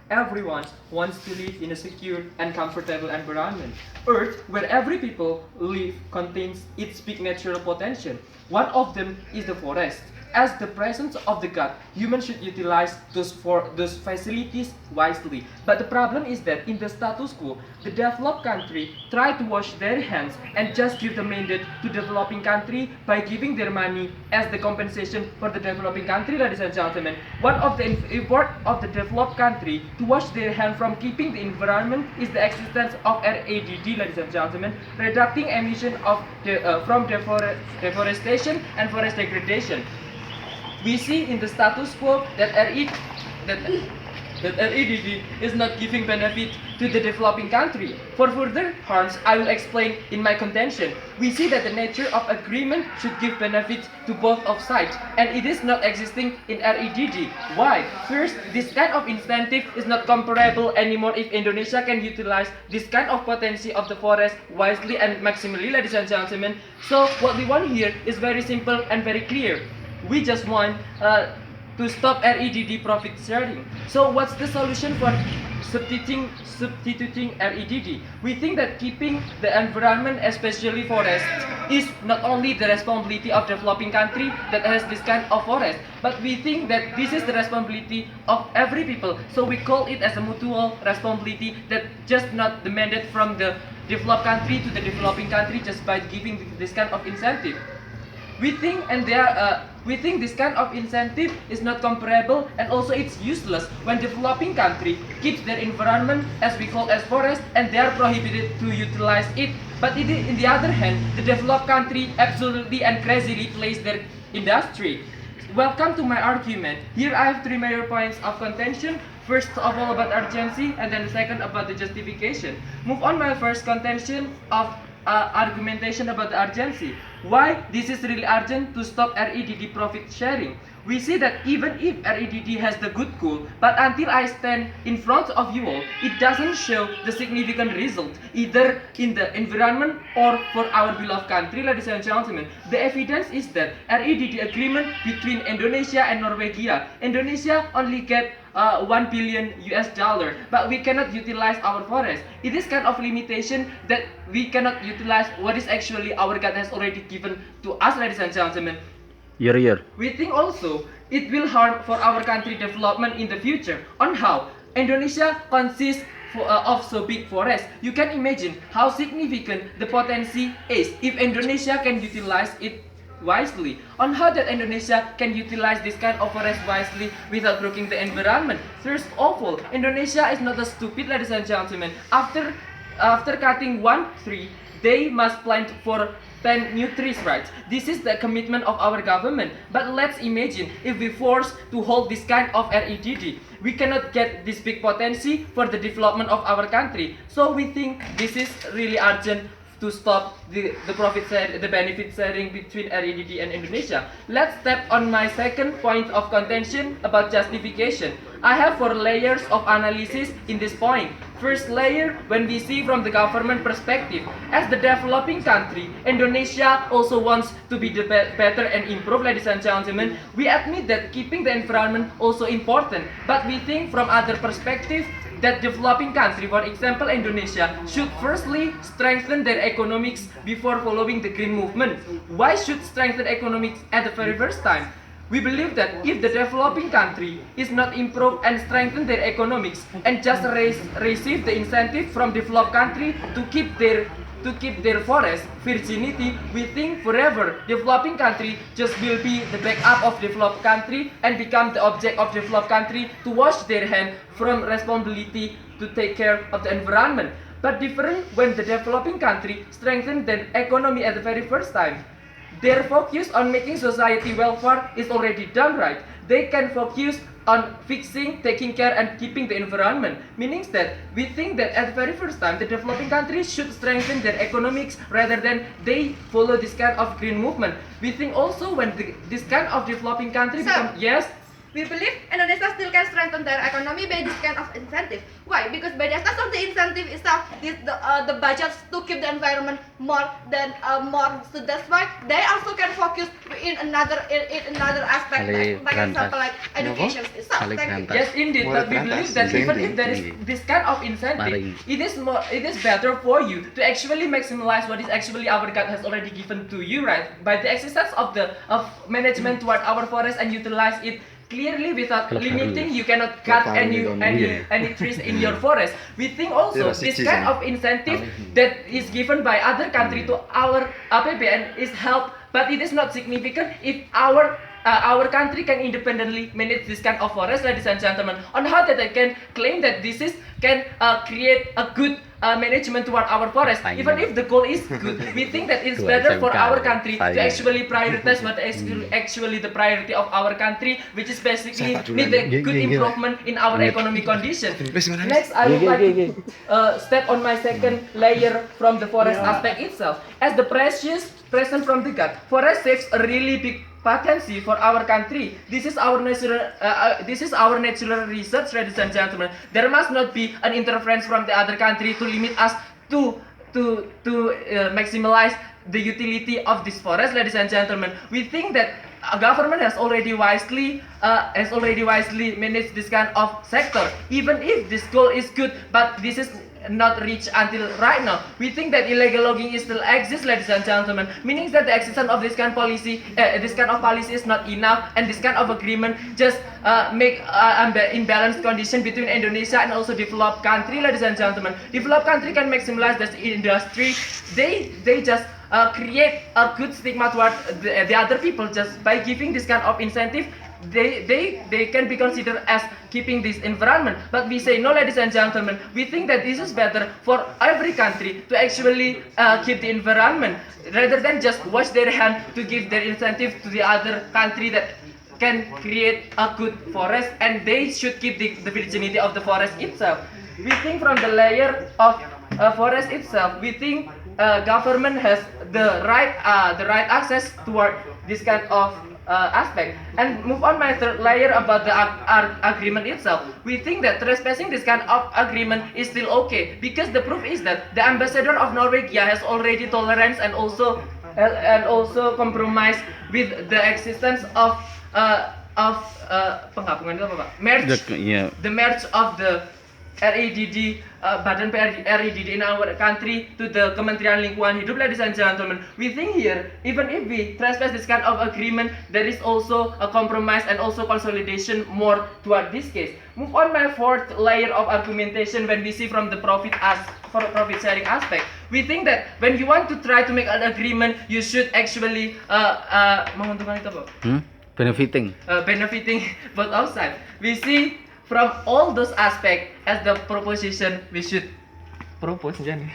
Everyone wants to live in a secure and comfortable environment. Earth, where every people live, contains its big natural potential. One of them is the forest. As the presence of the God, humans should utilize those facilities wisely. But the problem is that in the status quo, the developed country try to wash their hands and just give the mandate to developing country by giving their money as the compensation for the developing country, ladies and gentlemen. One of the effort of the developed country to wash their hand from keeping the environment is the existence of RADD, ladies and gentlemen, reducing emission of from deforestation and forest degradation. We see in the status quo that RADD is not giving benefit to the developing country. For further harms, I will explain in my contention. We see that the nature of agreement should give benefit to both of sides, and it is not existing in RADD. Why? First, this kind of incentive is not comparable anymore if Indonesia can utilize this kind of potential of the forest wisely and maximally, ladies and gentlemen. So what we want here is very simple and very clear. We just want to stop RADD profit sharing. So what's the solution for substituting RADD? We think that keeping the environment, especially forest, is not only the responsibility of developing country that has this kind of forest, but we think that this is the responsibility of every people. So we call it as a mutual responsibility, that just not the mandate from the developed country to the developing country just by giving this kind of incentive. We think this kind of incentive is not comparable, and also it's useless when developing country keeps their environment as we call as forest, and they are prohibited to utilize it. But in the other hand, the developed country absolutely and crazily plays their industry. Welcome to my argument. Here I have three major points of contention. First of all about urgency, and then the second about the justification. Move on my first contention of argumentation about the urgency. Why this is really urgent to stop RADD profit sharing? We see that even if RADD has the good goal, but until I stand in front of you all, it doesn't show the significant result, either in the environment or for our beloved country, ladies and gentlemen. The evidence is that RADD agreement between Indonesia and Norwegia. Indonesia only get $1 billion, but we cannot utilize our forest. It is kind of limitation that we cannot utilize what is actually our God has already given to us, ladies and gentlemen. We think also it will harm for our country development in the future. On how? Indonesia consists of so big forest. You can imagine how significant the potential is if Indonesia can utilize it wisely. On how that Indonesia can utilize this kind of forest wisely without breaking the environment. First of all, Indonesia is not a stupid, ladies and gentlemen. After cutting one tree, they must plant for 10 new trees, right? This is the commitment of our government. But let's imagine if we force to hold this kind of RADD, we cannot get this big potential for the development of our country. So we think this is really urgent to stop the benefit sharing between RADD and Indonesia. Let's step on my second point of contention about justification. I have 4 layers of analysis in this point. First layer, when we see from the government perspective, as the developing country, Indonesia also wants to be better and improve, ladies and gentlemen. We admit that keeping the environment also important, but we think from other perspective that developing country, for example Indonesia, should firstly strengthen their economics before following the green movement. Why should strengthen economics at the very first time? We believe that if the developing country is not improve and strengthen their economics and just receive the incentive from developed country to keep their forest virginity, we think forever developing country just will be the backup of developed country and become the object of developed country to wash their hand from responsibility to take care of the environment. But different when the developing country strengthen their economy at the very first time. Their focus on making society welfare is already done, right? They can focus on fixing, taking care and keeping the environment. Meaning that we think that at the very first time the developing countries should strengthen their economics rather than they follow this kind of green movement. We think also when this kind of developing country become, yes? We believe Indonesia still can strengthen their economy by this kind of incentive. Why? Because by the essence of the incentive itself, the budget to keep the environment more. So that's why they also can focus in another aspect, like example like education itself. Thank you. Yes, indeed. But we believe that even if there is this kind of incentive, it is better for you to actually maximize what is actually our God has already given to you, right? By the existence of management toward our forest and utilize it clearly without limiting. You cannot cut any trees in your forest. We think also this kind of incentive that is given by other country to our APBN is help, but it is not significant if our country can independently manage this kind of forest, ladies and gentlemen. On how that I can claim that this can create a good management toward our forest, even if the goal is good. We think that it's better for our country to actually prioritize what is actually the priority of our country, which is basically need a good improvement in our economic condition. Next, I would like to step on my second layer from the forest aspect itself. As the precious present from the God, forest saves a really big potency for our country. This is our natural research, ladies and gentlemen. There must not be an interference from the other country to limit us to maximize the utility of this forest, ladies and gentlemen. We think that government has already wisely managed this kind of sector. Even if this goal is good, but this is not reached until right now. We think that illegal logging is still exists, ladies and gentlemen, meaning that the existence of this kind of policy is not enough, and this kind of agreement just make imbalanced condition between Indonesia and also developed country, ladies and gentlemen. Developed country can maximize this industry. They just create a good stigma toward the other people just by giving this kind of incentive. They can be considered as keeping this environment, but we say no, ladies and gentlemen. We think that this is better for every country to actually keep the environment rather than just wash their hand to give their incentive to the other country that can create a good forest, and they should keep the virginity of the forest itself. We think from the layer of forest itself, we think government has the right access toward this kind of aspect. And move on my third layer about the agreement itself. We think that trespassing this kind of agreement is still okay, because the proof is that the ambassador of Norwegia has already tolerance and also compromise with the existence of penggabungan itu apa Pak? The merge of the REDD, Badan REDD in our country to the Kementerian Lingkungan Hidup, ladies and gentlemen. We think here, even if we trespass this kind of agreement, there is also a compromise and also consolidation more toward this case. Move on my fourth layer of argumentation when we see from the profit sharing aspect. We think that when you want to try to make an agreement, you should actually menguntungkan itu apa? Benefiting both outside. We see from all those aspects as the proposition we should propose, Jani.